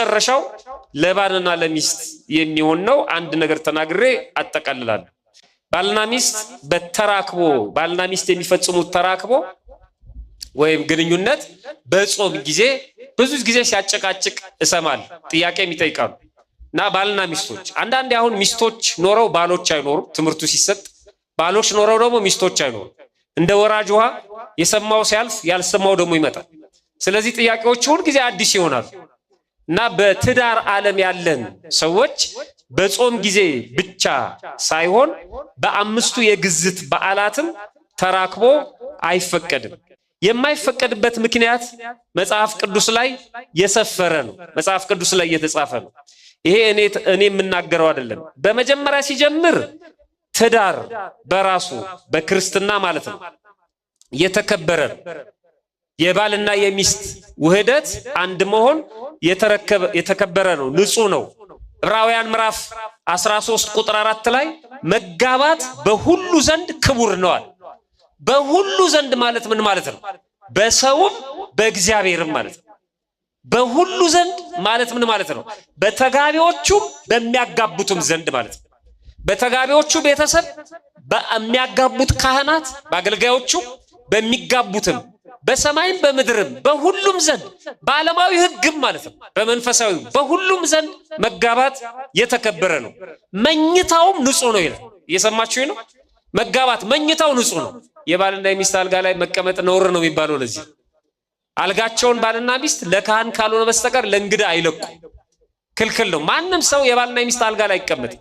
የመጨረሻው ለባልና ለሚስት የሚሆን ነው። አንድ ነገር ተናግሬ አጠቃልላለሁ። ባልና ሚስት በተራክቦ ባልና ሚስት የሚፈጽሙት ተራክቦ ወይም ግንኙነት በጾም ጊዜ ብዙ ጊዜ ሲያጨቃጭቅ እሰማል። ጥያቄም ይጠይቃሉ። እና ባልና ሚስቶች አንዳንዴ አሁን ሚስቶች ኖረው ባሎች አይኖሩም። ትምህርቱ ሲሰጥ ባሎች ኖረው ደግሞ ሚስቶች አይኖሩም። እንደ ወራጅ ውሃ የሰማው ሲያልፍ ያልሰማው ደግሞ ይመጣል። ስለዚህ ጥያቄዎች ሁሉ ጊዜ አዲስ ይሆናሉ። እና በትዳር ዓለም ያለን ሰዎች በጾም ጊዜ ብቻ ሳይሆን በአምስቱ የግዝት በዓላትም ተራክቦ አይፈቀድም። የማይፈቀድበት ምክንያት መጽሐፍ ቅዱስ ላይ የሰፈረ ነው። መጽሐፍ ቅዱስ ላይ የተጻፈ ነው። ይሄ እኔ የምናገረው አይደለም። በመጀመሪያ ሲጀምር ትዳር በራሱ በክርስትና ማለት ነው የተከበረ የባልና የሚስት ውህደት አንድ መሆን የተከበረ ነው፣ ንጹህ ነው። ዕብራውያን ምዕራፍ 13 ቁጥር 4 ላይ መጋባት በሁሉ ዘንድ ክቡር ነዋል። በሁሉ ዘንድ ማለት ምን ማለት ነው? በሰውም በእግዚአብሔርም ማለት ነው። በሁሉ ዘንድ ማለት ምን ማለት ነው? በተጋቢዎቹም በሚያጋቡትም ዘንድ ማለት ነው። በተጋቢዎቹ ቤተሰብ፣ በሚያጋቡት ካህናት፣ በአገልጋዮቹ በሚጋቡትም በሰማይም በምድርም በሁሉም ዘንድ በዓለማዊ ሕግም ማለት ነው በመንፈሳዊ በሁሉም ዘንድ መጋባት የተከበረ ነው። መኝታውም ንጹህ ነው ይላል። እየሰማችሁ ነው? መጋባት መኝታው ንጹህ ነው። የባልና የሚስት አልጋ ላይ መቀመጥ ነውር ነው የሚባለው ለዚህ። አልጋቸውን ባልና ሚስት ለካህን ካልሆነ በስተቀር ለእንግዳ አይለቁ፣ ክልክል ነው። ማንም ሰው የባልና የሚስት አልጋ ላይ አይቀመጥ።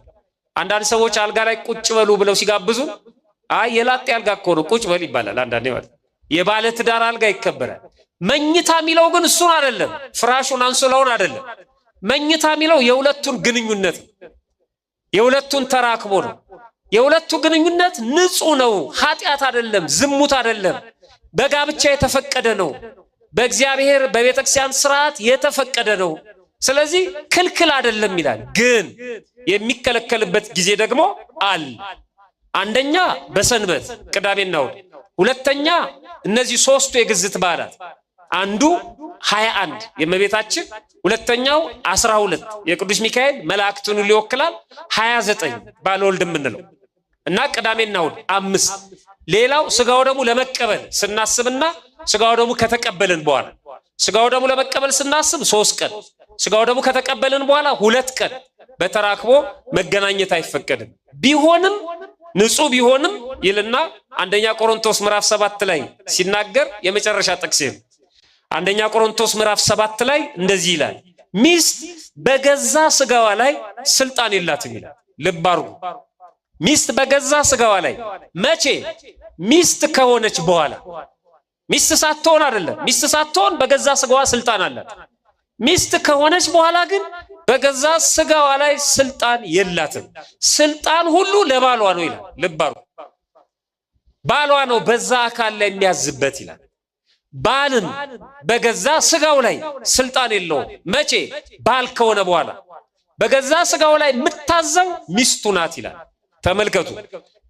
አንዳንድ ሰዎች አልጋ ላይ ቁጭ በሉ ብለው ሲጋብዙ አይ የላጤ አልጋ እኮ ነው ቁጭ በል ይባላል። አንዳንዴ ማለት የባለ ትዳር አልጋ ይከበራል። መኝታ የሚለው ግን እሱን አይደለም፣ ፍራሹን አንሶላውን አይደለም። መኝታ የሚለው የሁለቱን ግንኙነት የሁለቱን ተራክቦ ነው። የሁለቱ ግንኙነት ንጹህ ነው፣ ኃጢአት አይደለም፣ ዝሙት አይደለም፣ በጋብቻ የተፈቀደ ነው፣ በእግዚአብሔር በቤተክርስቲያን ስርዓት የተፈቀደ ነው። ስለዚህ ክልክል አይደለም ይላል። ግን የሚከለከልበት ጊዜ ደግሞ አለ። አንደኛ በሰንበት ቅዳሜና እሑድ፣ ሁለተኛ እነዚህ ሶስቱ የግዝት በዓላት፣ አንዱ 21 የእመቤታችን፣ ሁለተኛው 12 የቅዱስ ሚካኤል መላእክቱን ይወክላል፣ 29 ባለወልድ የምንለው እና ቅዳሜና እሑድ 5። ሌላው ስጋው ደግሞ ለመቀበል ስናስብና ስጋው ደግሞ ከተቀበልን በኋላ ስጋው ደግሞ ለመቀበል ስናስብ 3 ቀን፣ ስጋው ደግሞ ከተቀበልን በኋላ 2 ቀን በተራክቦ መገናኘት አይፈቀድም። ቢሆንም ንጹህ ቢሆንም ይልና አንደኛ ቆሮንቶስ ምዕራፍ 7 ላይ ሲናገር የመጨረሻ ጥቅስ ነው። አንደኛ ቆሮንቶስ ምዕራፍ 7 ላይ እንደዚህ ይላል፣ ሚስት በገዛ ስጋዋ ላይ ስልጣን የላትም ይላል። ልብ አድርጉ። ሚስት በገዛ ስጋዋ ላይ መቼ? ሚስት ከሆነች በኋላ። ሚስት ሳትሆን አይደለም። ሚስት ሳትሆን በገዛ ስጋዋ ስልጣን አላት። ሚስት ከሆነች በኋላ ግን በገዛ ስጋዋ ላይ ስልጣን የላትም። ስልጣን ሁሉ ለባሏ ነው ይላል። ልብ አድርጉ። ባሏ ነው በዛ አካል ላይ የሚያዝበት ይላል። ባልም በገዛ ስጋው ላይ ስልጣን የለውም። መቼ? ባል ከሆነ በኋላ። በገዛ ስጋው ላይ የምታዘው ሚስቱ ናት ይላል። ተመልከቱ።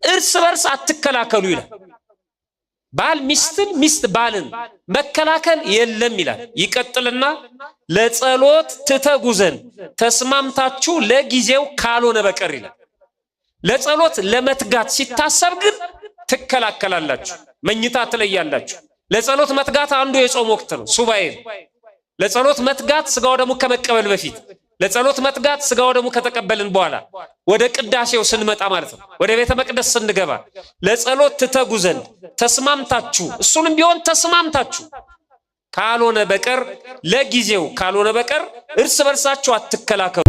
እርስ በርስ አትከላከሉ ይላል። ባል ሚስትን፣ ሚስት ባልን መከላከል የለም ይላል። ይቀጥልና ለጸሎት ትተጉ ዘንድ ተስማምታችሁ ለጊዜው ካልሆነ በቀር ይላል። ለጸሎት ለመትጋት ሲታሰብ ግን ትከላከላላችሁ፣ መኝታ ትለያላችሁ። ለጸሎት መትጋት አንዱ የጾም ወቅት ነው፣ ሱባኤ ነው። ለጸሎት መትጋት ስጋው ደግሞ ከመቀበል በፊት፣ ለጸሎት መትጋት ስጋው ደግሞ ከተቀበልን በኋላ ወደ ቅዳሴው ስንመጣ ማለት ነው፣ ወደ ቤተ መቅደስ ስንገባ ለጸሎት ትተጉ ዘንድ ተስማምታችሁ፣ እሱንም ቢሆን ተስማምታችሁ ካልሆነ በቀር ለጊዜው ካልሆነ በቀር እርስ በርሳችሁ አትከላከሉ።